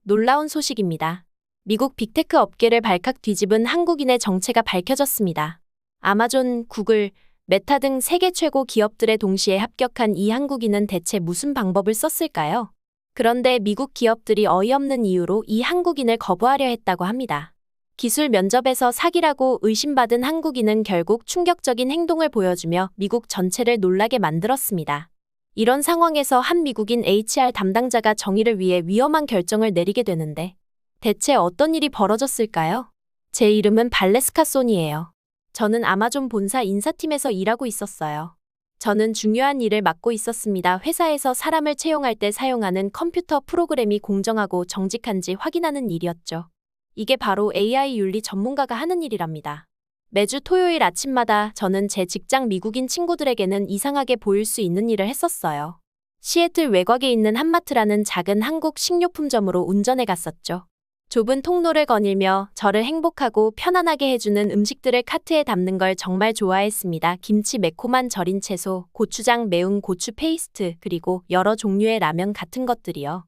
놀라운 소식입니다. 미국 빅테크 업계를 발칵 뒤집은 한국인의 정체가 밝혀졌습니다. 아마존, 구글, 메타 등 세계 최고 기업들에 동시에 합격한 이 한국인은 대체 무슨 방법을 썼을까요? 그런데 미국 기업들이 어이없는 이유로 이 한국인을 거부하려 했다고 합니다. 기술 면접에서 사기라고 의심받은 한국인은 결국 충격적인 행동을 보여주며 미국 전체를 놀라게 만들었습니다. 이런 상황에서 한 미국인 HR 담당자가 정의를 위해 위험한 결정을 내리게 되는데 대체 어떤 일이 벌어졌을까요? 제 이름은 발레스카 소니예요. 저는 아마존 본사 인사팀에서 일하고 있었어요. 저는 중요한 일을 맡고 있었습니다. 회사에서 사람을 채용할 때 사용하는 컴퓨터 프로그램이 공정하고 정직한지 확인하는 일이었죠. 이게 바로 AI 윤리 전문가가 하는 일이랍니다. 매주 토요일 아침마다 저는 제 직장 미국인 친구들에게는 이상하게 보일 수 있는 일을 했었어요. 시애틀 외곽에 있는 한마트라는 작은 한국 식료품점으로 운전해 갔었죠. 좁은 통로를 거닐며 저를 행복하고 편안하게 해주는 음식들을 카트에 담는 걸 정말 좋아했습니다. 김치, 매콤한 절인 채소, 고추장, 매운 고추 페이스트, 그리고 여러 종류의 라면 같은 것들이요.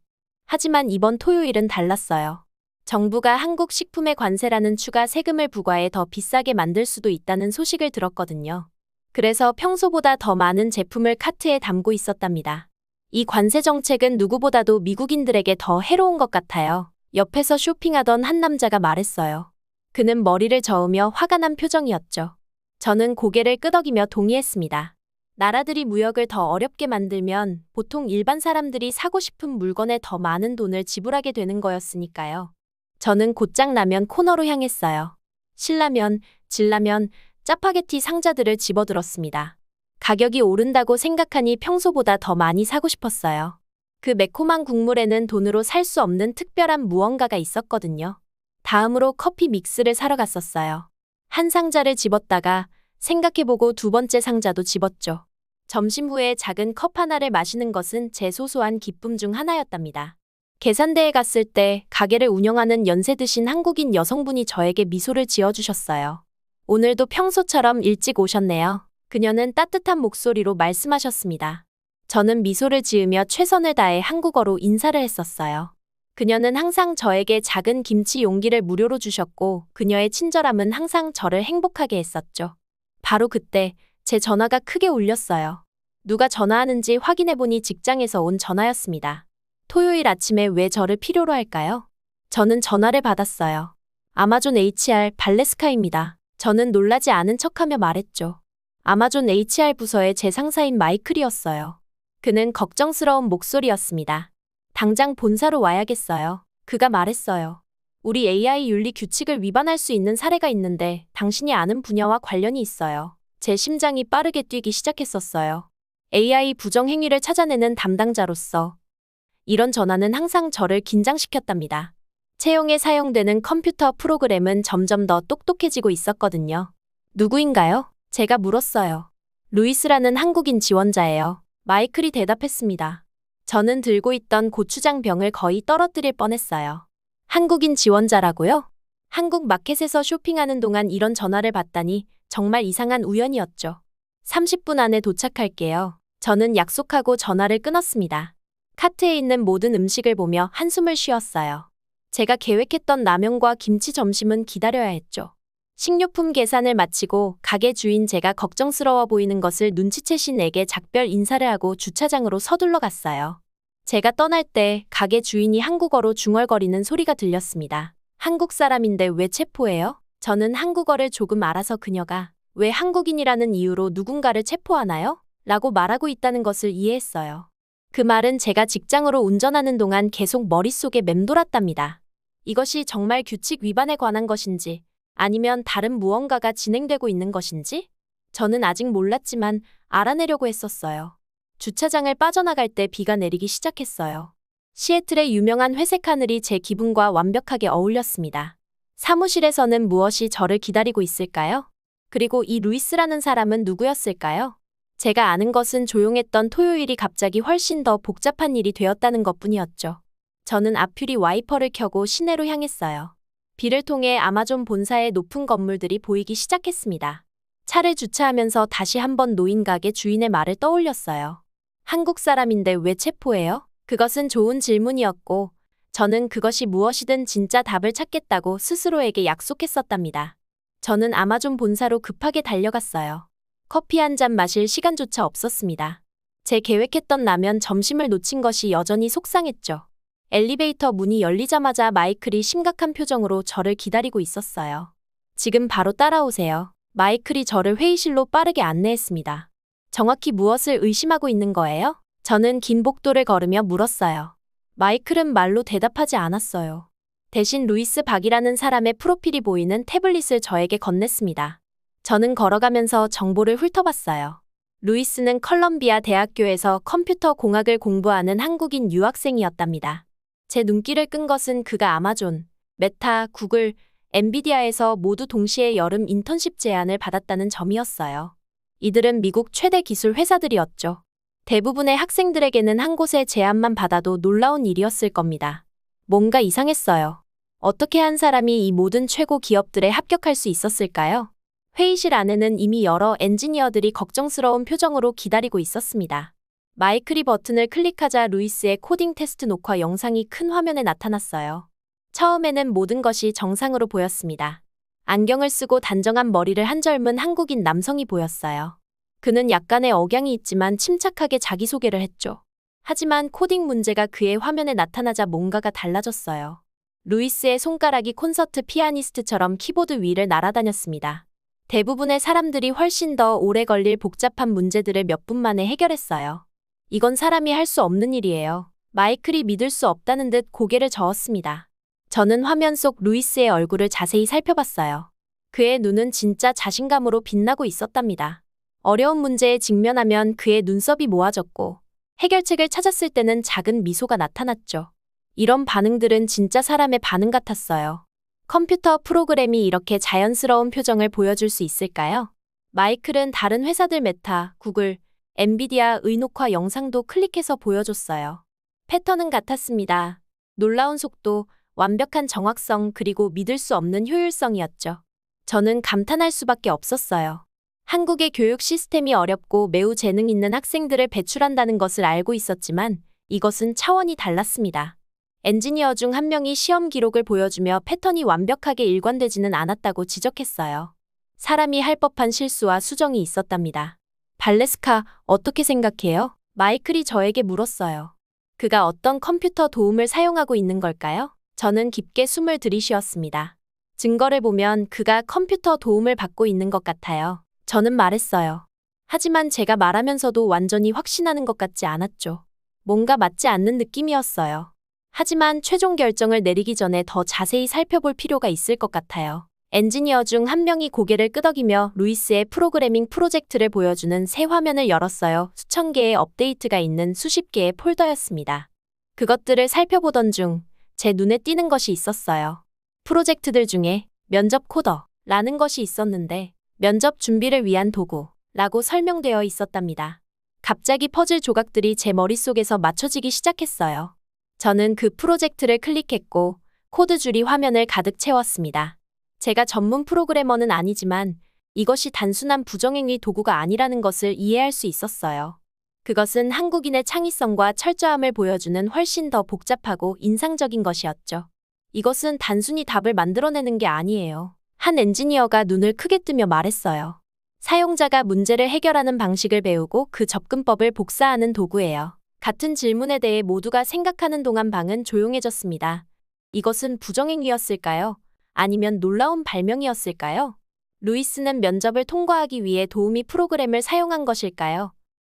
하지만 이번 토요일은 달랐어요. 정부가 한국 식품의 관세라는 추가 세금을 부과해 더 비싸게 만들 수도 있다는 소식을 들었거든요. 그래서 평소보다 더 많은 제품을 카트에 담고 있었답니다. 이 관세 정책은 누구보다도 미국인들에게 더 해로운 것 같아요. 옆에서 쇼핑하던 한 남자가 말했어요. 그는 머리를 저으며 화가 난 표정이었죠. 저는 고개를 끄덕이며 동의했습니다. 나라들이 무역을 더 어렵게 만들면 보통 일반 사람들이 사고 싶은 물건에 더 많은 돈을 지불하게 되는 거였으니까요. 저는 곧장 라면 코너로 향했어요. 신라면, 진라면, 짜파게티 상자들을 집어들었습니다. 가격이 오른다고 생각하니 평소보다 더 많이 사고 싶었어요. 그 매콤한 국물에는 돈으로 살 수 없는 특별한 무언가가 있었거든요. 다음으로 커피 믹스를 사러 갔었어요. 한 상자를 집었다가 생각해보고 두 번째 상자도 집었죠. 점심 후에 작은 컵 하나를 마시는 것은 제 소소한 기쁨 중 하나였답니다. 계산대에 갔을 때 가게를 운영하는 연세 드신 한국인 여성분이 저에게 미소를 지어주셨어요. 오늘도 평소처럼 일찍 오셨네요. 그녀는 따뜻한 목소리로 말씀하셨습니다. 저는 미소를 지으며 최선을 다해 한국어로 인사를 했었어요. 그녀는 항상 저에게 작은 김치 용기를 무료로 주셨고 그녀의 친절함은 항상 저를 행복하게 했었죠. 바로 그때 제 전화가 크게 울렸어요. 누가 전화하는지 확인해보니 직장에서 온 전화였습니다. 토요일 아침에 왜 저를 필요로 할까요? 저는 전화를 받았어요. 아마존 HR 발레스카입니다. 저는 놀라지 않은 척하며 말했죠. 아마존 HR 부서의 제 상사인 마이클이었어요. 그는 걱정스러운 목소리였습니다. 당장 본사로 와야겠어요. 그가 말했어요. 우리 AI 윤리 규칙을 위반할 수 있는 사례가 있는데 당신이 아는 분야와 관련이 있어요. 제 심장이 빠르게 뛰기 시작했었어요. AI 부정행위를 찾아내는 담당자로서 이런 전화는 항상 저를 긴장시켰답니다. 채용에 사용되는 컴퓨터 프로그램은 점점 더 똑똑해지고 있었거든요. 누구인가요? 제가 물었어요. 루이스라는 한국인 지원자예요. 마이클이 대답했습니다. 저는 들고 있던 고추장 병을 거의 떨어뜨릴 뻔했어요. 한국인 지원자라고요? 한국 마켓에서 쇼핑하는 동안 이런 전화를 받다니 정말 이상한 우연이었죠. 30분 안에 도착할게요. 저는 약속하고 전화를 끊었습니다. 카트에 있는 모든 음식을 보며 한숨을 쉬었어요. 제가 계획했던 라면과 김치 점심은 기다려야 했죠. 식료품 계산을 마치고 가게 주인 제가 걱정스러워 보이는 것을 눈치채신 에게 작별 인사를 하고 주차장으로 서둘러 갔어요. 제가 떠날 때 가게 주인이 한국어로 중얼거리는 소리가 들렸습니다. 한국 사람인데 왜 체포해요? 저는 한국어를 조금 알아서 그녀가 왜 한국인이라는 이유로 누군가를 체포하나요? 라고 말하고 있다는 것을 이해했어요. 그 말은 제가 직장으로 운전하는 동안 계속 머릿속에 맴돌았답니다. 이것이 정말 규칙 위반에 관한 것인지 아니면 다른 무언가가 진행되고 있는 것인지? 저는 아직 몰랐지만 알아내려고 했었어요. 주차장을 빠져나갈 때 비가 내리기 시작했어요. 시애틀의 유명한 회색 하늘이 제 기분과 완벽하게 어울렸습니다. 사무실에서는 무엇이 저를 기다리고 있을까요? 그리고 이 루이스라는 사람은 누구였을까요? 제가 아는 것은 조용했던 토요일이 갑자기 훨씬 더 복잡한 일이 되었다는 것뿐이었죠. 저는 앞유리 와이퍼를 켜고 시내로 향했어요. 비를 통해 아마존 본사의 높은 건물들이 보이기 시작했습니다. 차를 주차하면서 다시 한번 노인 가게 주인의 말을 떠올렸어요. 한국 사람인데 왜 체포해요? 그것은 좋은 질문이었고 저는 그것이 무엇이든 진짜 답을 찾겠다고 스스로에게 약속했었답니다. 저는 아마존 본사로 급하게 달려갔어요. 커피 한 잔 마실 시간조차 없었습니다. 제 계획했던 라면 점심을 놓친 것이 여전히 속상했죠. 엘리베이터 문이 열리자마자 마이클이 심각한 표정으로 저를 기다리고 있었어요. 지금 바로 따라오세요. 마이클이 저를 회의실로 빠르게 안내했습니다. 정확히 무엇을 의심하고 있는 거예요? 저는 긴 복도를 걸으며 물었어요. 마이클은 말로 대답하지 않았어요. 대신 루이스 박이라는 사람의 프로필이 보이는 태블릿을 저에게 건넸습니다. 저는 걸어가면서 정보를 훑어봤어요. 루이스는 컬럼비아 대학교에서 컴퓨터 공학을 공부하는 한국인 유학생이었답니다. 제 눈길을 끈 것은 그가 아마존, 메타, 구글, 엔비디아에서 모두 동시에 여름 인턴십 제안을 받았다는 점이었어요. 이들은 미국 최대 기술 회사들이었죠. 대부분의 학생들에게는 한 곳의 제안만 받아도 놀라운 일이었을 겁니다. 뭔가 이상했어요. 어떻게 한 사람이 이 모든 최고 기업들에 합격할 수 있었을까요? 회의실 안에는 이미 여러 엔지니어들이 걱정스러운 표정으로 기다리고 있었습니다. 마이클이 버튼을 클릭하자 루이스의 코딩 테스트 녹화 영상이 큰 화면에 나타났어요. 처음에는 모든 것이 정상으로 보였습니다. 안경을 쓰고 단정한 머리를 한 젊은 한국인 남성이 보였어요. 그는 약간의 억양이 있지만 침착하게 자기소개를 했죠. 하지만 코딩 문제가 그의 화면에 나타나자 뭔가가 달라졌어요. 루이스의 손가락이 콘서트 피아니스트처럼 키보드 위를 날아다녔습니다. 대부분의 사람들이 훨씬 더 오래 걸릴 복잡한 문제들을 몇 분 만에 해결했어요. 이건 사람이 할 수 없는 일이에요. 마이클이 믿을 수 없다는 듯 고개를 저었습니다. 저는 화면 속 루이스의 얼굴을 자세히 살펴봤어요. 그의 눈은 진짜 자신감으로 빛나고 있었답니다. 어려운 문제에 직면하면 그의 눈썹이 모아졌고 해결책을 찾았을 때는 작은 미소가 나타났죠. 이런 반응들은 진짜 사람의 반응 같았어요. 컴퓨터 프로그램이 이렇게 자연스러운 표정을 보여줄 수 있을까요? 마이클은 다른 회사들 메타, 구글, 엔비디아의 녹화 영상도 클릭해서 보여줬어요. 패턴은 같았습니다. 놀라운 속도, 완벽한 정확성 그리고 믿을 수 없는 효율성이었죠. 저는 감탄할 수밖에 없었어요. 한국의 교육 시스템이 어렵고 매우 재능 있는 학생들을 배출한다는 것을 알고 있었지만 이것은 차원이 달랐습니다. 엔지니어 중 한 명이 시험 기록을 보여주며 패턴이 완벽하게 일관되지는 않았다고 지적했어요. 사람이 할 법한 실수와 수정이 있었답니다. 발레스카, 어떻게 생각해요? 마이클이 저에게 물었어요. 그가 어떤 컴퓨터 도움을 사용하고 있는 걸까요? 저는 깊게 숨을 들이쉬었습니다. 증거를 보면 그가 컴퓨터 도움을 받고 있는 것 같아요. 저는 말했어요. 하지만 제가 말하면서도 완전히 확신하는 것 같지 않았죠. 뭔가 맞지 않는 느낌이었어요. 하지만 최종 결정을 내리기 전에 더 자세히 살펴볼 필요가 있을 것 같아요. 엔지니어 중 한 명이 고개를 끄덕이며 루이스의 프로그래밍 프로젝트를 보여주는 새 화면을 열었어요. 수천 개의 업데이트가 있는 수십 개의 폴더였습니다. 그것들을 살펴보던 중 제 눈에 띄는 것이 있었어요. 프로젝트들 중에 면접 코더라는 것이 있었는데 면접 준비를 위한 도구라고 설명되어 있었답니다. 갑자기 퍼즐 조각들이 제 머릿속에서 맞춰지기 시작했어요. 저는 그 프로젝트를 클릭했고 코드 줄이 화면을 가득 채웠습니다. 제가 전문 프로그래머는 아니지만 이것이 단순한 부정행위 도구가 아니라는 것을 이해할 수 있었어요. 그것은 한국인의 창의성과 철저함을 보여주는 훨씬 더 복잡하고 인상적인 것이었죠. 이것은 단순히 답을 만들어내는 게 아니에요. 한 엔지니어가 눈을 크게 뜨며 말했어요. 사용자가 문제를 해결하는 방식을 배우고 그 접근법을 복사하는 도구예요. 같은 질문에 대해 모두가 생각하는 동안 방은 조용해졌습니다. 이것은 부정행위였을까요? 아니면 놀라운 발명이었을까요? 루이스는 면접을 통과하기 위해 도우미 프로그램을 사용한 것일까요?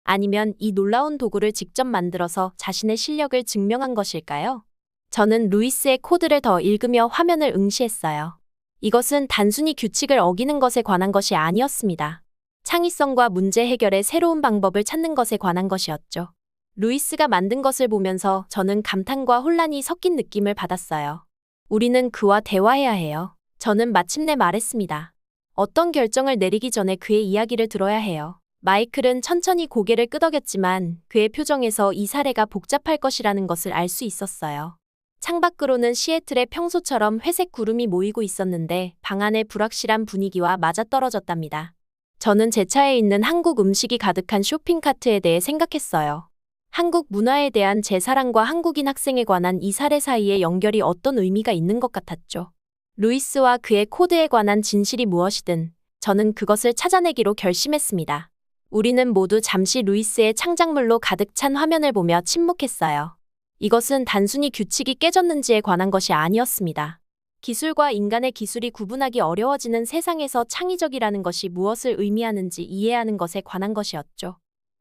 아니면 이 놀라운 도구를 직접 만들어서 자신의 실력을 증명한 것일까요? 저는 루이스의 코드를 더 읽으며 화면을 응시했어요. 이것은 단순히 규칙을 어기는 것에 관한 것이 아니었습니다. 창의성과 문제 해결의 새로운 방법을 찾는 것에 관한 것이었죠. 루이스가 만든 것을 보면서 저는 감탄과 혼란이 섞인 느낌을 받았어요. 우리는 그와 대화해야 해요. 저는 마침내 말했습니다. 어떤 결정을 내리기 전에 그의 이야기를 들어야 해요. 마이클은 천천히 고개를 끄덕였지만 그의 표정에서 이 사례가 복잡할 것이라는 것을 알 수 있었어요. 창밖으로는 시애틀의 평소처럼 회색 구름이 모이고 있었는데 방 안의 불확실한 분위기와 맞아떨어졌답니다. 저는 제 차에 있는 한국 음식이 가득한 쇼핑카트에 대해 생각했어요. 한국 문화에 대한 제 사랑과 한국인 학생에 관한 이 사례 사이에 연결이 어떤 의미가 있는 것 같았죠. 루이스와 그의 코드에 관한 진실이 무엇이든 저는 그것을 찾아내기로 결심했습니다. 우리는 모두 잠시 루이스의 창작물로 가득 찬 화면을 보며 침묵했어요. 이것은 단순히 규칙이 깨졌는지에 관한 것이 아니었습니다. 기술과 인간의 기술이 구분하기 어려워지는 세상에서 창의적이라는 것이 무엇을 의미하는지 이해하는 것에 관한 것이었죠.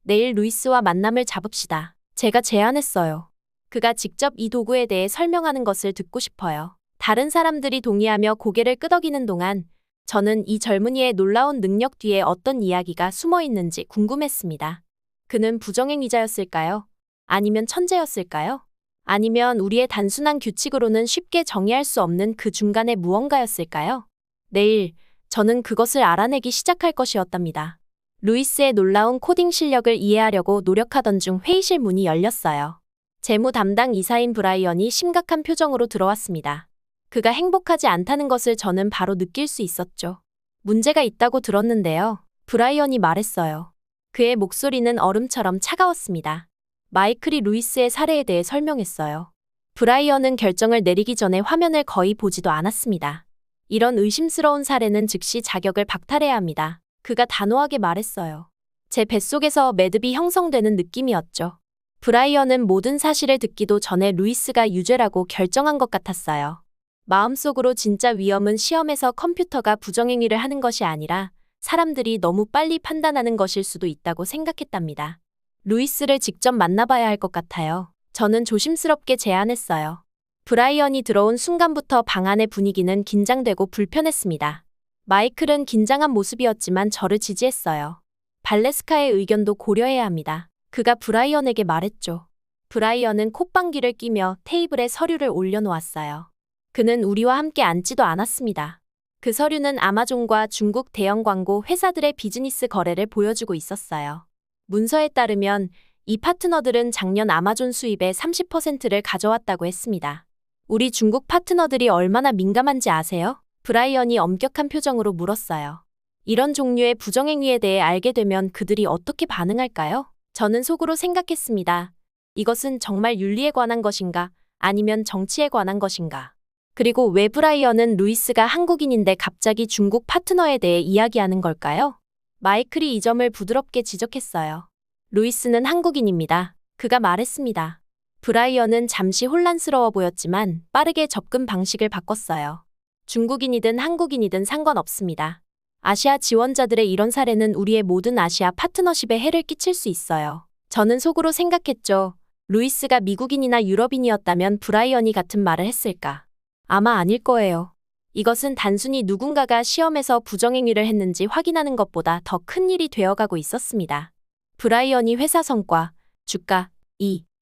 내일 루이스와 만남을 잡읍시다. 제가 제안했어요. 그가 직접 이 도구에 대해 설명하는 것을 듣고 싶어요. 다른 사람들이 동의하며 고개를 끄덕이는 동안 저는 이 젊은이의 놀라운 능력 뒤에 어떤 이야기가 숨어 있는지 궁금했습니다. 그는 부정행위자였을까요? 아니면 천재였을까요? 아니면 우리의 단순한 규칙으로는 쉽게 정의할 수 없는 그 중간의 무언가였을까요? 내일 저는 그것을 알아내기 시작할 것이었답니다. 루이스의 놀라운 코딩 실력을 이해하려고 노력하던 중 회의실 문이 열렸어요. 재무 담당 이사인 브라이언이 심각한 표정으로 들어왔습니다. 그가 행복하지 않다는 것을 저는 바로 느낄 수 있었죠. 문제가 있다고 들었는데요. 브라이언이 말했어요. 그의 목소리는 얼음처럼 차가웠습니다. 마이클이 루이스의 사례에 대해 설명했어요. 브라이언은 결정을 내리기 전에 화면을 거의 보지도 않았습니다. 이런 의심스러운 사례는 즉시 자격을 박탈해야 합니다. 그가 단호하게 말했어요. 제 뱃속에서 매듭이 형성되는 느낌이었죠. 브라이언은 모든 사실을 듣기도 전에 루이스가 유죄라고 결정한 것 같았어요. 마음속으로 진짜 위험은 시험에서 컴퓨터가 부정행위를 하는 것이 아니라 사람들이 너무 빨리 판단하는 것일 수도 있다고 생각했답니다. 루이스를 직접 만나봐야 할 것 같아요. 저는 조심스럽게 제안했어요. 브라이언이 들어온 순간부터 방 안의 분위기는 긴장되고 불편했습니다. 마이클은 긴장한 모습이었지만 저를 지지했어요. 발레스카의 의견도 고려해야 합니다. 그가 브라이언에게 말했죠. 브라이언은 콧방귀를 끼며 테이블에 서류를 올려놓았어요. 그는 우리와 함께 앉지도 않았습니다. 그 서류는 아마존과 중국 대형 광고 회사들의 비즈니스 거래를 보여주고 있었어요. 문서에 따르면 이 파트너들은 작년 아마존 수입의 30%를 가져왔다고 했습니다. 우리 중국 파트너들이 얼마나 민감한지 아세요? 브라이언이 엄격한 표정으로 물었어요. 이런 종류의 부정행위에 대해 알게 되면 그들이 어떻게 반응할까요? 저는 속으로 생각했습니다. 이것은 정말 윤리에 관한 것인가? 아니면 정치에 관한 것인가? 그리고 왜 브라이언은 루이스가 한국인인데 갑자기 중국 파트너에 대해 이야기하는 걸까요? 마이클이 이 점을 부드럽게 지적했어요. 루이스는 한국인입니다. 그가 말했습니다. 브라이언은 잠시 혼란스러워 보였지만 빠르게 접근 방식을 바꿨어요. 중국인이든 한국인이든 상관없습니다. 아시아 지원자들의 이런 사례는 우리의 모든 아시아 파트너십에 해를 끼칠 수 있어요. 저는 속으로 생각했죠. 루이스가 미국인이나 유럽인이었다면 브라이언이 같은 말을 했을까? 아마 아닐 거예요. 이것은 단순히 누군가가 시험에서 부정행위를 했는지 확인하는 것보다 더 큰 일이 되어가고 있었습니다. 브라이언이 회사 성과, 주가,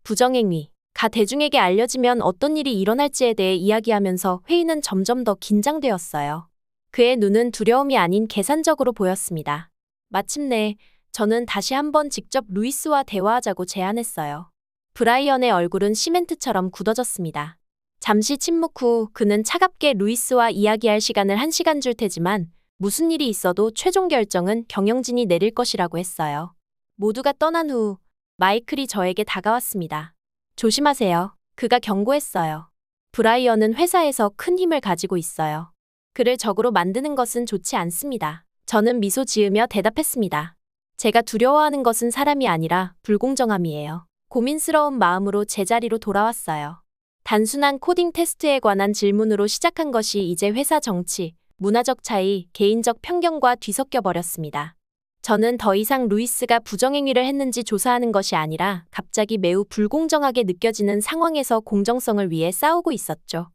부정행위가 대중에게 알려지면 어떤 일이 일어날지에 대해 이야기하면서 회의는 점점 더 긴장되었어요. 그의 눈은 두려움이 아닌 계산적으로 보였습니다. 마침내 저는 다시 한번 직접 루이스와 대화하자고 제안했어요. 브라이언의 얼굴은 시멘트처럼 굳어졌습니다. 잠시 침묵 후 그는 차갑게 루이스와 이야기할 시간을 1시간 줄 테지만 무슨 일이 있어도 최종 결정은 경영진이 내릴 것이라고 했어요. 모두가 떠난 후 마이클이 저에게 다가왔습니다. 조심하세요. 그가 경고했어요. 브라이언은 회사에서 큰 힘을 가지고 있어요. 그를 적으로 만드는 것은 좋지 않습니다. 저는 미소 지으며 대답했습니다. 제가 두려워하는 것은 사람이 아니라 불공정함이에요. 고민스러운 마음으로 제자리로 돌아왔어요. 단순한 코딩 테스트에 관한 질문으로 시작한 것이 이제 회사 정치, 문화적 차이, 개인적 편견과 뒤섞여 버렸습니다. 저는 더 이상 루이스가 부정행위를 했는지 조사하는 것이 아니라 갑자기 매우 불공정하게 느껴지는 상황에서 공정성을 위해 싸우고 있었죠.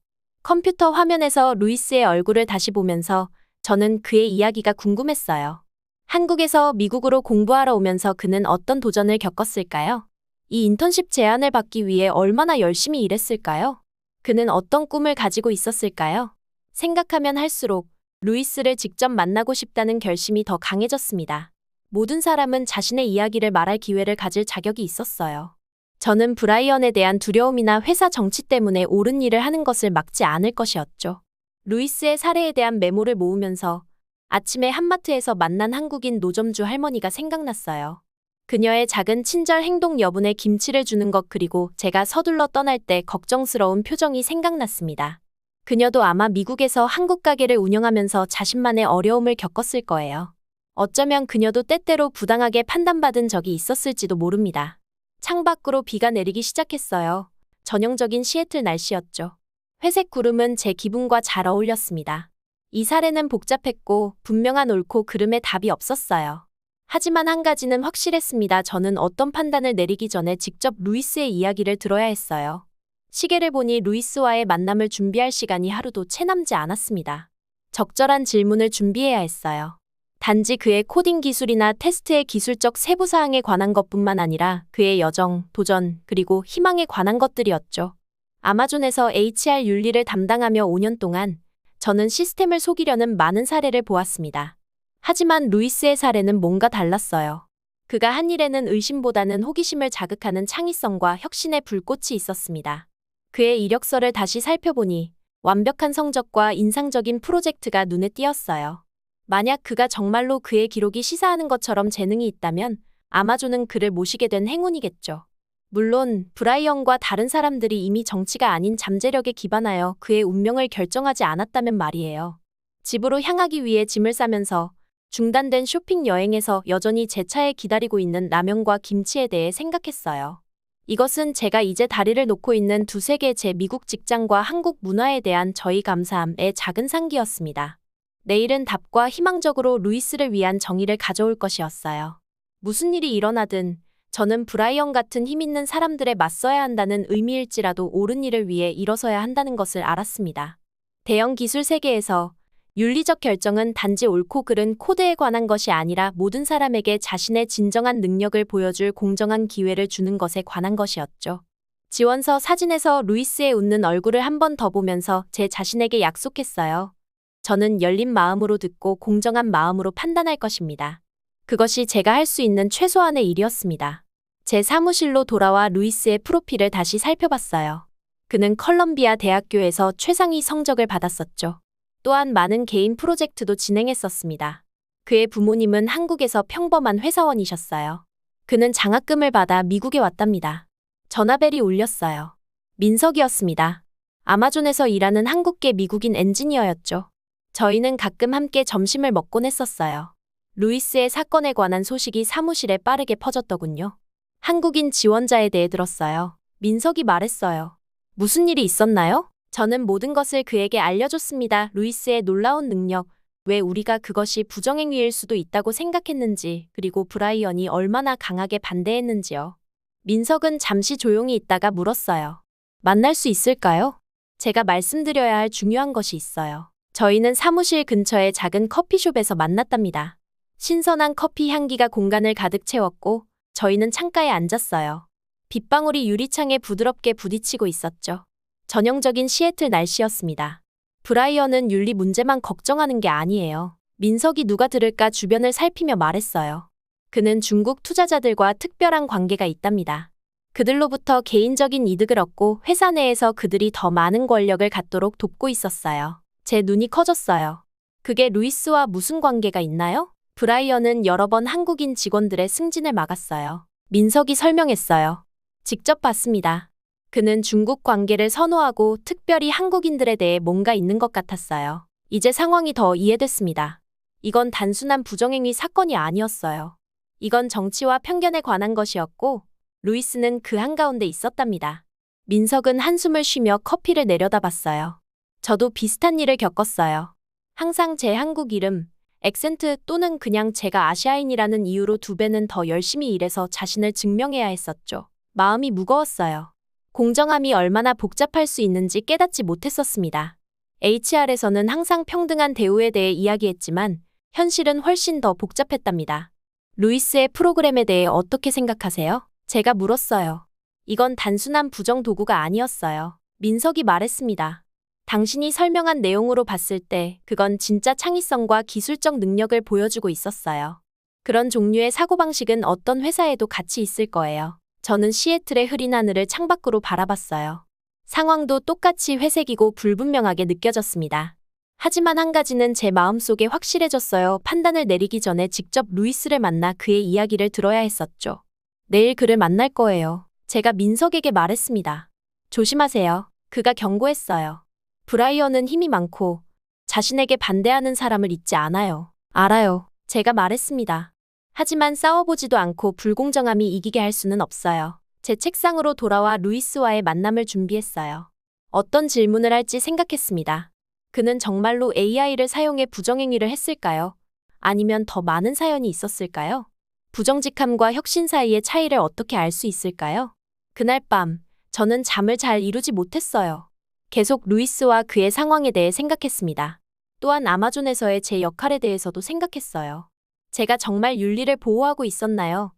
컴퓨터 화면에서 루이스의 얼굴을 다시 보면서 저는 그의 이야기가 궁금했어요. 한국에서 미국으로 공부하러 오면서 그는 어떤 도전을 겪었을까요? 이 인턴십 제안을 받기 위해 얼마나 열심히 일했을까요? 그는 어떤 꿈을 가지고 있었을까요? 생각하면 할수록 루이스를 직접 만나고 싶다는 결심이 더 강해졌습니다. 모든 사람은 자신의 이야기를 말할 기회를 가질 자격이 있었어요. 저는 브라이언에 대한 두려움이나 회사 정치 때문에 옳은 일을 하는 것을 막지 않을 것이었죠. 루이스의 사례에 대한 메모를 모으면서 아침에 한마트에서 만난 한국인 노점주 할머니가 생각났어요. 그녀의 작은 친절 행동 여분에 김치를 주는 것 그리고 제가 서둘러 떠날 때 걱정스러운 표정이 생각났습니다. 그녀도 아마 미국에서 한국 가게를 운영하면서 자신만의 어려움을 겪었을 거예요. 어쩌면 그녀도 때때로 부당하게 판단받은 적이 있었을지도 모릅니다. 창밖으로 비가 내리기 시작했어요. 전형적인 시애틀 날씨였죠. 회색 구름은 제 기분과 잘 어울렸습니다. 이 사례는 복잡했고 분명한 옳고 그름에 답이 없었어요. 하지만 한 가지는 확실했습니다. 저는 어떤 판단을 내리기 전에 직접 루이스의 이야기를 들어야 했어요. 시계를 보니 루이스와의 만남을 준비할 시간이 하루도 채 남지 않았습니다. 적절한 질문을 준비해야 했어요. 단지 그의 코딩 기술이나 테스트의 기술적 세부사항에 관한 것뿐만 아니라 그의 여정, 도전, 그리고 희망에 관한 것들이었죠. 아마존에서 HR 윤리를 담당하며 5년 동안 저는 시스템을 속이려는 많은 사례를 보았습니다. 하지만 루이스의 사례는 뭔가 달랐어요. 그가 한 일에는 의심보다는 호기심을 자극하는 창의성과 혁신의 불꽃이 있었습니다. 그의 이력서를 다시 살펴보니 완벽한 성적과 인상적인 프로젝트가 눈에 띄었어요. 만약 그가 정말로 그의 기록이 시사하는 것처럼 재능이 있다면 아마존은 그를 모시게 된 행운이겠죠. 물론 브라이언과 다른 사람들이 이미 정치가 아닌 잠재력에 기반하여 그의 운명을 결정하지 않았다면 말이에요. 집으로 향하기 위해 짐을 싸면서 중단된 쇼핑 여행에서 여전히 제 차에 기다리고 있는 라면과 김치에 대해 생각했어요. 이것은 제가 이제 다리를 놓고 있는 두세 개 제 미국 직장과 한국 문화에 대한 저희 감사함의 작은 상기였습니다. 내일은 답과 희망적으로 루이스를 위한 정의를 가져올 것이었어요. 무슨 일이 일어나든 저는 브라이언 같은 힘있는 사람들에 맞서야 한다는 의미일지라도 옳은 일을 위해 일어서야 한다는 것을 알았습니다. 대형 기술 세계에서 윤리적 결정은 단지 옳고 그른 코드에 관한 것이 아니라 모든 사람에게 자신의 진정한 능력을 보여줄 공정한 기회를 주는 것에 관한 것이었죠. 지원서 사진에서 루이스의 웃는 얼굴을 한 번 더 보면서 제 자신에게 약속했어요. 저는 열린 마음으로 듣고 공정한 마음으로 판단할 것입니다. 그것이 제가 할 수 있는 최소한의 일이었습니다. 제 사무실로 돌아와 루이스의 프로필을 다시 살펴봤어요. 그는 컬럼비아 대학교에서 최상위 성적을 받았었죠. 또한 많은 개인 프로젝트도 진행했었습니다. 그의 부모님은 한국에서 평범한 회사원이셨어요. 그는 장학금을 받아 미국에 왔답니다. 전화벨이 울렸어요. 민석이었습니다. 아마존에서 일하는 한국계 미국인 엔지니어였죠. 저희는 가끔 함께 점심을 먹곤 했었어요. 루이스의 사건에 관한 소식이 사무실에 빠르게 퍼졌더군요. 한국인 지원자에 대해 들었어요. 민석이 말했어요. 무슨 일이 있었나요? 저는 모든 것을 그에게 알려줬습니다. 루이스의 놀라운 능력, 왜 우리가 그것이 부정행위일 수도 있다고 생각했는지, 그리고 브라이언이 얼마나 강하게 반대했는지요. 민석은 잠시 조용히 있다가 물었어요. 만날 수 있을까요? 제가 말씀드려야 할 중요한 것이 있어요. 저희는 사무실 근처의 작은 커피숍에서 만났답니다. 신선한 커피 향기가 공간을 가득 채웠고 저희는 창가에 앉았어요. 빗방울이 유리창에 부드럽게 부딪히고 있었죠. 전형적인 시애틀 날씨였습니다. 브라이언은 윤리 문제만 걱정하는 게 아니에요. 민석이 누가 들을까 주변을 살피며 말했어요. 그는 중국 투자자들과 특별한 관계가 있답니다. 그들로부터 개인적인 이득을 얻고 회사 내에서 그들이 더 많은 권력을 갖도록 돕고 있었어요. 제 눈이 커졌어요. 그게 루이스와 무슨 관계가 있나요? 브라이언은 여러 번 한국인 직원들의 승진을 막았어요. 민석이 설명했어요. 직접 봤습니다. 그는 중국 관계를 선호하고 특별히 한국인들에 대해 뭔가 있는 것 같았어요. 이제 상황이 더 이해됐습니다. 이건 단순한 부정행위 사건이 아니었어요. 이건 정치와 편견에 관한 것이었고 루이스는 그 한가운데 있었답니다. 민석은 한숨을 쉬며 커피를 내려다봤어요. 저도 비슷한 일을 겪었어요. 항상 제 한국 이름, 액센트 또는 그냥 제가 아시아인이라는 이유로 2배는 더 열심히 일해서 자신을 증명해야 했었죠. 마음이 무거웠어요. 공정함이 얼마나 복잡할 수 있는지 깨닫지 못했었습니다. HR에서는 항상 평등한 대우에 대해 이야기했지만 현실은 훨씬 더 복잡했답니다. 루이스의 프로그램에 대해 어떻게 생각하세요? 제가 물었어요. 이건 단순한 부정 도구가 아니었어요. 민석이 말했습니다. 당신이 설명한 내용으로 봤을 때 그건 진짜 창의성과 기술적 능력을 보여주고 있었어요. 그런 종류의 사고방식은 어떤 회사에도 같이 있을 거예요. 저는 시애틀의 흐린 하늘을 창밖으로 바라봤어요. 상황도 똑같이 회색이고 불분명하게 느껴졌습니다. 하지만 한 가지는 제 마음속에 확실해졌어요. 판단을 내리기 전에 직접 루이스를 만나 그의 이야기를 들어야 했었죠. 내일 그를 만날 거예요. 제가 민석에게 말했습니다. 조심하세요. 그가 경고했어요. 브라이언은 힘이 많고 자신에게 반대하는 사람을 잊지 않아요. 알아요. 제가 말했습니다. 하지만 싸워보지도 않고 불공정함이 이기게 할 수는 없어요. 제 책상으로 돌아와 루이스와의 만남을 준비했어요. 어떤 질문을 할지 생각했습니다. 그는 정말로 AI를 사용해 부정행위를 했을까요? 아니면 더 많은 사연이 있었을까요? 부정직함과 혁신 사이의 차이를 어떻게 알 수 있을까요? 그날 밤, 저는 잠을 잘 이루지 못했어요. 계속 루이스와 그의 상황에 대해 생각했습니다. 또한 아마존에서의 제 역할에 대해서도 생각했어요. 제가 정말 윤리를 보호하고 있었나요?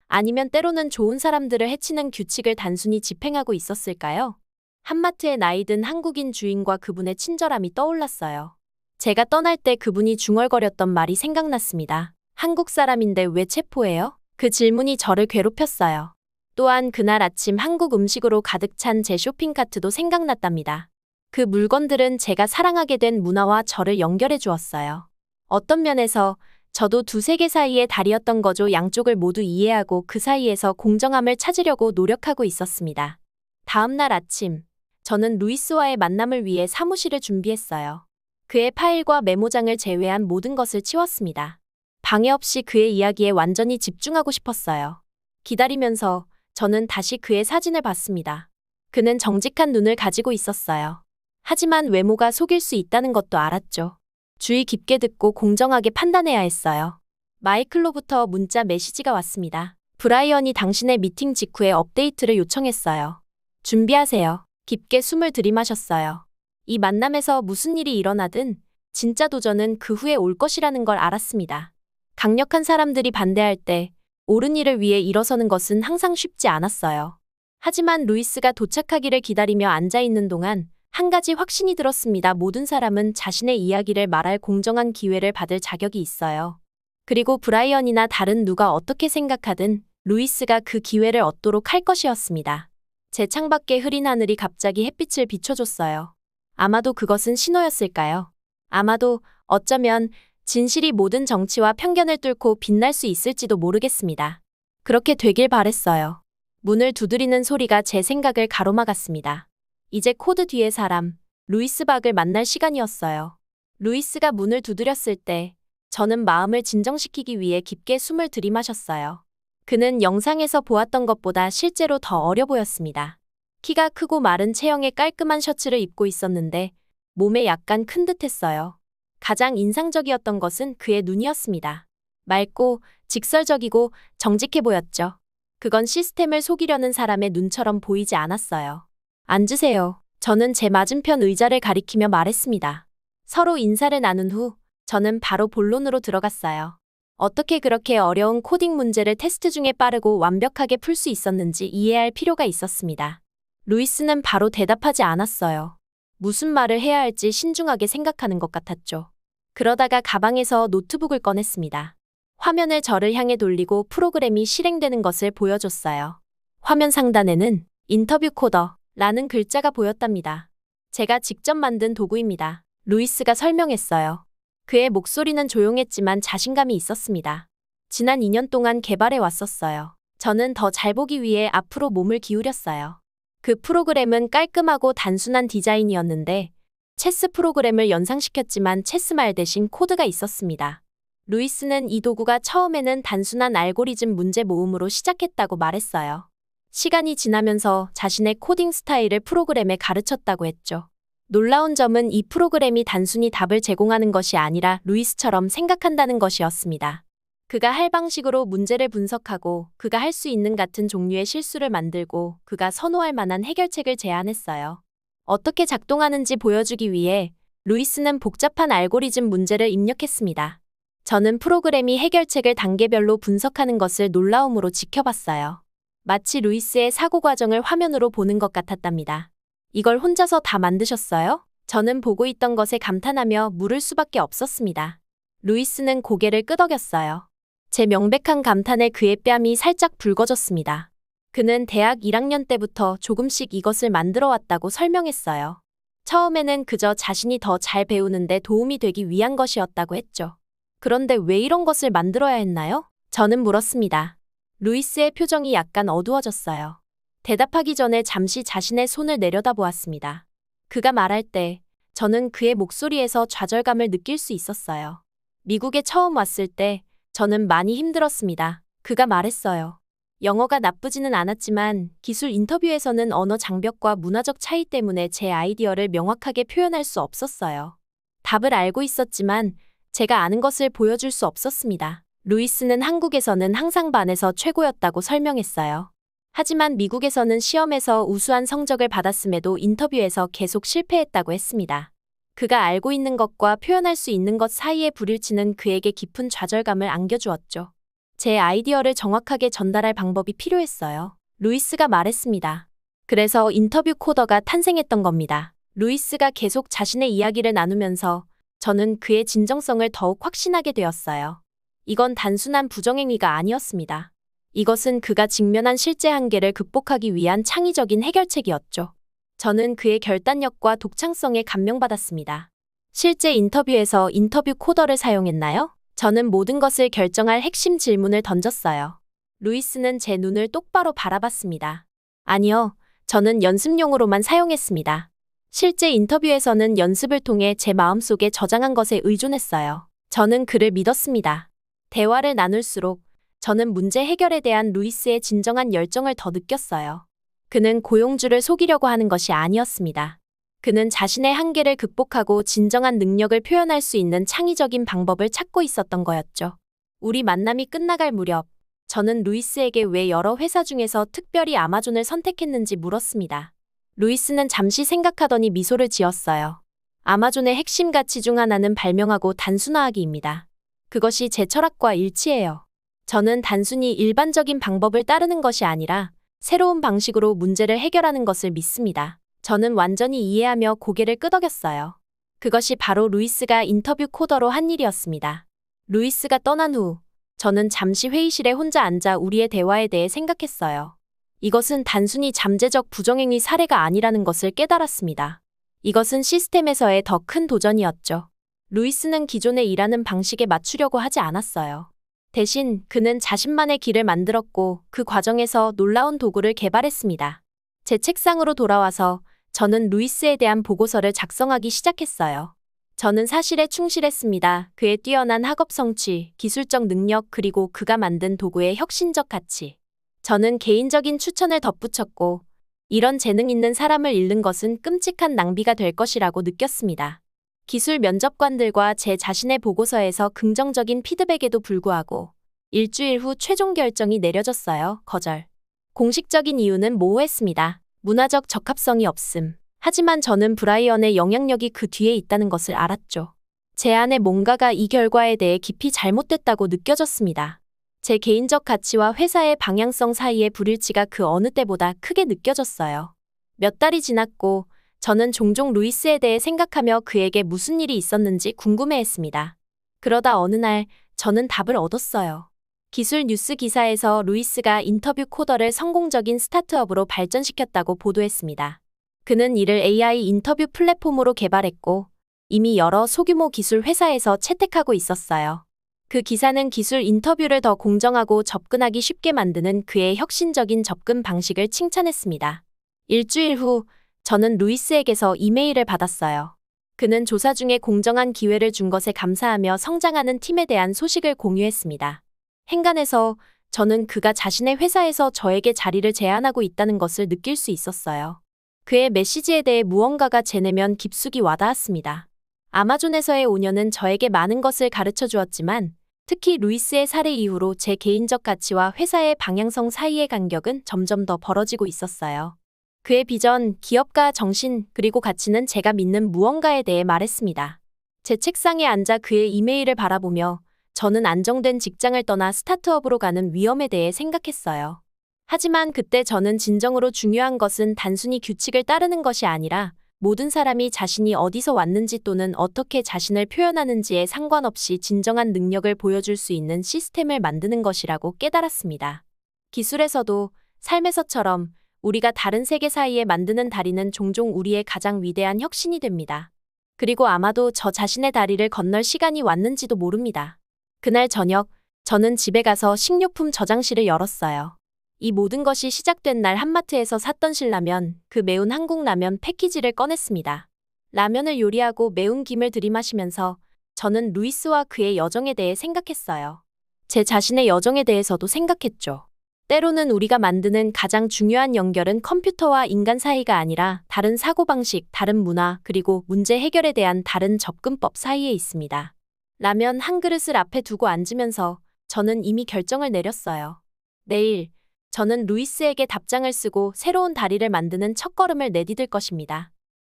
아니면 때로는 좋은 사람들을 해치는 규칙을 단순히 집행하고 있었을까요? 한마트에 나이든 한국인 주인과 그분의 친절함이 떠올랐어요. 제가 떠날 때 그분이 중얼거렸던 말이 생각났습니다. 한국 사람인데 왜 체포해요? 그 질문이 저를 괴롭혔어요. 또한 그날 아침 한국 음식으로 가득 찬 제 쇼핑카트도 생각났답니다. 그 물건들은 제가 사랑하게 된 문화와 저를 연결해 주었어요. 어떤 면에서 저도 두 세계 사이의 다리였던 거죠. 양쪽을 모두 이해하고 그 사이에서 공정함을 찾으려고 노력하고 있었습니다. 다음 날 아침, 저는 루이스와의 만남을 위해 사무실을 준비했어요. 그의 파일과 메모장을 제외한 모든 것을 치웠습니다. 방해 없이 그의 이야기에 완전히 집중하고 싶었어요. 기다리면서 저는 다시 그의 사진을 봤습니다. 그는 정직한 눈을 가지고 있었어요. 하지만 외모가 속일 수 있다는 것도 알았죠. 주의 깊게 듣고 공정하게 판단해야 했어요. 마이클로부터 문자 메시지가 왔습니다. 브라이언이 당신의 미팅 직후에 업데이트를 요청했어요. 준비하세요. 깊게 숨을 들이마셨어요. 이 만남에서 무슨 일이 일어나든 진짜 도전은 그 후에 올 것이라는 걸 알았습니다. 강력한 사람들이 반대할 때 옳은 일을 위해 일어서는 것은 항상 쉽지 않았어요. 하지만 루이스가 도착하기를 기다리며 앉아있는 동안 한 가지 확신이 들었습니다. 모든 사람은 자신의 이야기를 말할 공정한 기회를 받을 자격이 있어요. 그리고 브라이언이나 다른 누가 어떻게 생각하든 루이스가 그 기회를 얻도록 할 것이었습니다. 제 창밖에 흐린 하늘이 갑자기 햇빛을 비춰줬어요. 아마도 그것은 신호였을까요? 아마도 어쩌면 진실이 모든 정치와 편견을 뚫고 빛날 수 있을지도 모르겠습니다. 그렇게 되길 바랬어요. 문을 두드리는 소리가 제 생각을 가로막았습니다. 이제 코드 뒤의 사람, 루이스 박을 만날 시간이었어요. 루이스가 문을 두드렸을 때 저는 마음을 진정시키기 위해 깊게 숨을 들이마셨어요. 그는 영상에서 보았던 것보다 실제로 더 어려 보였습니다. 키가 크고 마른 체형의 깔끔한 셔츠를 입고 있었는데 몸에 약간 큰 듯했어요. 가장 인상적이었던 것은 그의 눈이었습니다. 맑고 직설적이고 정직해 보였죠. 그건 시스템을 속이려는 사람의 눈처럼 보이지 않았어요. 앉으세요. 저는 제 맞은편 의자를 가리키며 말했습니다. 서로 인사를 나눈 후 저는 바로 본론으로 들어갔어요. 어떻게 그렇게 어려운 코딩 문제를 테스트 중에 빠르고 완벽하게 풀 수 있었는지 이해할 필요가 있었습니다. 루이스는 바로 대답하지 않았어요. 무슨 말을 해야 할지 신중하게 생각하는 것 같았죠. 그러다가 가방에서 노트북을 꺼냈습니다. 화면을 저를 향해 돌리고 프로그램이 실행되는 것을 보여줬어요. 화면 상단에는 인터뷰 코더라는 글자가 보였답니다. 제가 직접 만든 도구입니다. 루이스가 설명했어요. 그의 목소리는 조용했지만 자신감이 있었습니다. 지난 2년 동안 개발해 왔었어요. 저는 더 잘 보기 위해 앞으로 몸을 기울였어요. 그 프로그램은 깔끔하고 단순한 디자인이었는데 체스 프로그램을 연상시켰지만 체스말 대신 코드가 있었습니다. 루이스는 이 도구가 처음에는 단순한 알고리즘 문제 모음으로 시작했다고 말했어요. 시간이 지나면서 자신의 코딩 스타일을 프로그램에 가르쳤다고 했죠. 놀라운 점은 이 프로그램이 단순히 답을 제공하는 것이 아니라 루이스처럼 생각한다는 것이었습니다. 그가 할 방식으로 문제를 분석하고 그가 할 수 있는 같은 종류의 실수를 만들고 그가 선호할 만한 해결책을 제안했어요. 어떻게 작동하는지 보여주기 위해 루이스는 복잡한 알고리즘 문제를 입력했습니다. 저는 프로그램이 해결책을 단계별로 분석하는 것을 놀라움으로 지켜봤어요. 마치 루이스의 사고 과정을 화면으로 보는 것 같았답니다. 이걸 혼자서 다 만드셨어요? 저는 보고 있던 것에 감탄하며 물을 수밖에 없었습니다. 루이스는 고개를 끄덕였어요. 제 명백한 감탄에 그의 뺨이 살짝 붉어졌습니다. 그는 대학 1학년 때부터 조금씩 이것을 만들어 왔다고 설명했어요. 처음에는 그저 자신이 더 잘 배우는데 도움이 되기 위한 것이었다고 했죠. 그런데 왜 이런 것을 만들어야 했나요? 저는 물었습니다. 루이스의 표정이 약간 어두워졌어요. 대답하기 전에 잠시 자신의 손을 내려다보았습니다. 그가 말할 때 저는 그의 목소리에서 좌절감을 느낄 수 있었어요. 미국에 처음 왔을 때 저는 많이 힘들었습니다. 그가 말했어요. 영어가 나쁘지는 않았지만 기술 인터뷰에서는 언어 장벽과 문화적 차이 때문에 제 아이디어를 명확하게 표현할 수 없었어요. 답을 알고 있었지만 제가 아는 것을 보여줄 수 없었습니다. 루이스는 한국에서는 항상 반에서 최고였다고 설명했어요. 하지만 미국에서는 시험에서 우수한 성적을 받았음에도 인터뷰에서 계속 실패했다고 했습니다. 그가 알고 있는 것과 표현할 수 있는 것 사이의 불일치는 그에게 깊은 좌절감을 안겨주었죠. 제 아이디어를 정확하게 전달할 방법이 필요했어요. 루이스가 말했습니다. 그래서 인터뷰 코더가 탄생했던 겁니다. 루이스가 계속 자신의 이야기를 나누면서 저는 그의 진정성을 더욱 확신하게 되었어요. 이건 단순한 부정행위가 아니었습니다. 이것은 그가 직면한 실제 한계를 극복하기 위한 창의적인 해결책이었죠. 저는 그의 결단력과 독창성에 감명받았습니다. 실제 인터뷰에서 인터뷰 코더를 사용했나요? 저는 모든 것을 결정할 핵심 질문을 던졌어요. 루이스는 제 눈을 똑바로 바라봤습니다. 아니요, 저는 연습용으로만 사용했습니다. 실제 인터뷰에서는 연습을 통해 제 마음속에 저장한 것에 의존했어요. 저는 그를 믿었습니다. 대화를 나눌수록 저는 문제 해결에 대한 루이스의 진정한 열정을 더 느꼈어요. 그는 고용주를 속이려고 하는 것이 아니었습니다. 그는 자신의 한계를 극복하고 진정한 능력을 표현할 수 있는 창의적인 방법을 찾고 있었던 거였죠. 우리 만남이 끝나갈 무렵, 저는 루이스에게 왜 여러 회사 중에서 특별히 아마존을 선택했는지 물었습니다. 루이스는 잠시 생각하더니 미소를 지었어요. 아마존의 핵심 가치 중 하나는 발명하고 단순화하기입니다. 그것이 제 철학과 일치해요. 저는 단순히 일반적인 방법을 따르는 것이 아니라 새로운 방식으로 문제를 해결하는 것을 믿습니다. 저는 완전히 이해하며 고개를 끄덕였어요. 그것이 바로 루이스가 인터뷰 코더로 한 일이었습니다. 루이스가 떠난 후 저는 잠시 회의실에 혼자 앉아 우리의 대화에 대해 생각했어요. 이것은 단순히 잠재적 부정행위 사례가 아니라는 것을 깨달았습니다. 이것은 시스템에서의 더 큰 도전이었죠. 루이스는 기존에 일하는 방식에 맞추려고 하지 않았어요. 대신 그는 자신만의 길을 만들었고 그 과정에서 놀라운 도구를 개발했습니다. 제 책상으로 돌아와서 저는 루이스에 대한 보고서를 작성하기 시작했어요. 저는 사실에 충실했습니다. 그의 뛰어난 학업 성취, 기술적 능력 그리고 그가 만든 도구의 혁신적 가치. 저는 개인적인 추천을 덧붙였고 이런 재능 있는 사람을 잃는 것은 끔찍한 낭비가 될 것이라고 느꼈습니다. 기술 면접관들과 제 자신의 보고서에서 긍정적인 피드백에도 불구하고 일주일 후 최종 결정이 내려졌어요. 거절. 공식적인 이유는 모호했습니다. 문화적 적합성이 없음. 하지만 저는 브라이언의 영향력이 그 뒤에 있다는 것을 알았죠. 제 안에 뭔가가 이 결과에 대해 깊이 잘못됐다고 느껴졌습니다. 제 개인적 가치와 회사의 방향성 사이의 불일치가 그 어느 때보다 크게 느껴졌어요. 몇 달이 지났고 저는 종종 루이스에 대해 생각하며 그에게 무슨 일이 있었는지 궁금해했습니다. 그러다 어느 날 저는 답을 얻었어요. 기술 뉴스 기사에서 루이스가 인터뷰 코더를 성공적인 스타트업으로 발전시켰다고 보도했습니다. 그는 이를 AI 인터뷰 플랫폼으로 개발했고 이미 여러 소규모 기술 회사에서 채택하고 있었어요. 그 기사는 기술 인터뷰를 더 공정하고 접근하기 쉽게 만드는 그의 혁신적인 접근 방식을 칭찬했습니다. 일주일 후 저는 루이스에게서 이메일을 받았어요. 그는 조사 중에 공정한 기회를 준 것에 감사하며 성장하는 팀에 대한 소식을 공유했습니다. 행간에서 저는 그가 자신의 회사에서 저에게 자리를 제안하고 있다는 것을 느낄 수 있었어요. 그의 메시지에 대해 무언가가 제 내면 깊숙이 와닿았습니다. 아마존에서의 5년은 저에게 많은 것을 가르쳐 주었지만 특히 루이스의 사례 이후로 제 개인적 가치와 회사의 방향성 사이의 간격은 점점 더 벌어지고 있었어요. 그의 비전, 기업가 정신, 그리고 가치는 제가 믿는 무언가에 대해 말했습니다. 제 책상에 앉아 그의 이메일을 바라보며 저는 안정된 직장을 떠나 스타트업으로 가는 위험에 대해 생각했어요. 하지만 그때 저는 진정으로 중요한 것은 단순히 규칙을 따르는 것이 아니라 모든 사람이 자신이 어디서 왔는지 또는 어떻게 자신을 표현하는지에 상관없이 진정한 능력을 보여줄 수 있는 시스템을 만드는 것이라고 깨달았습니다. 기술에서도 삶에서처럼 우리가 다른 세계 사이에 만드는 다리는 종종 우리의 가장 위대한 혁신이 됩니다. 그리고 아마도 저 자신의 다리를 건널 시간이 왔는지도 모릅니다. 그날 저녁, 저는 집에 가서 식료품 저장실을 열었어요. 이 모든 것이 시작된 날 한마트에서 샀던 신라면, 그 매운 한국 라면 패키지를 꺼냈습니다. 라면을 요리하고 매운 김을 들이마시면서 저는 루이스와 그의 여정에 대해 생각했어요. 제 자신의 여정에 대해서도 생각했죠. 때로는 우리가 만드는 가장 중요한 연결은 컴퓨터와 인간 사이가 아니라 다른 사고방식, 다른 문화, 그리고 문제 해결에 대한 다른 접근법 사이에 있습니다. 라면 한 그릇을 앞에 두고 앉으면서 저는 이미 결정을 내렸어요. 내일, 저는 루이스에게 답장을 쓰고 새로운 다리를 만드는 첫걸음을 내디딜 것입니다.